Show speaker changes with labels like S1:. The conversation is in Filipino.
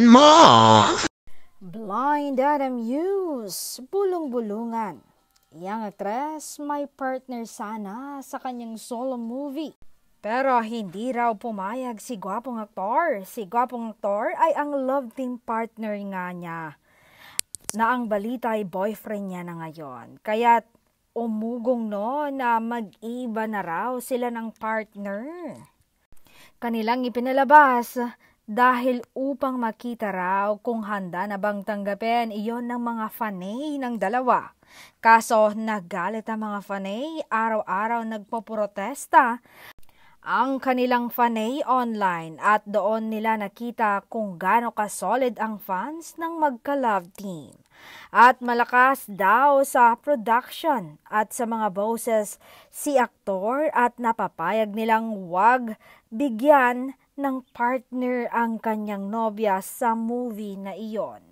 S1: naman mo?
S2: Blind Item News, bulong-bulungan. Yang aktres may partner sana sa kanyang solo movie. Pero hindi raw pumayag si gwapong aktor. Si gwapong aktor ay ang love team partner nga niya. Na ang balita ay boyfriend niya na ngayon. Kaya't umugong na mag-iba na raw sila ng partner. Kanilang ipinalabas dahil upang makita raw kung handa na bang tanggapin iyon ng mga fanay ng dalawa. Kaso nagalit ang mga fanay, araw-araw nagpoprotesta ang kanilang fanay online at doon nila nakita kung gaano ka-solid ang fans ng magka-love team. At malakas daw sa production at sa mga boses si aktor at napapayag nilang wag bigyan ng partner ang kanyang nobya sa movie na iyon.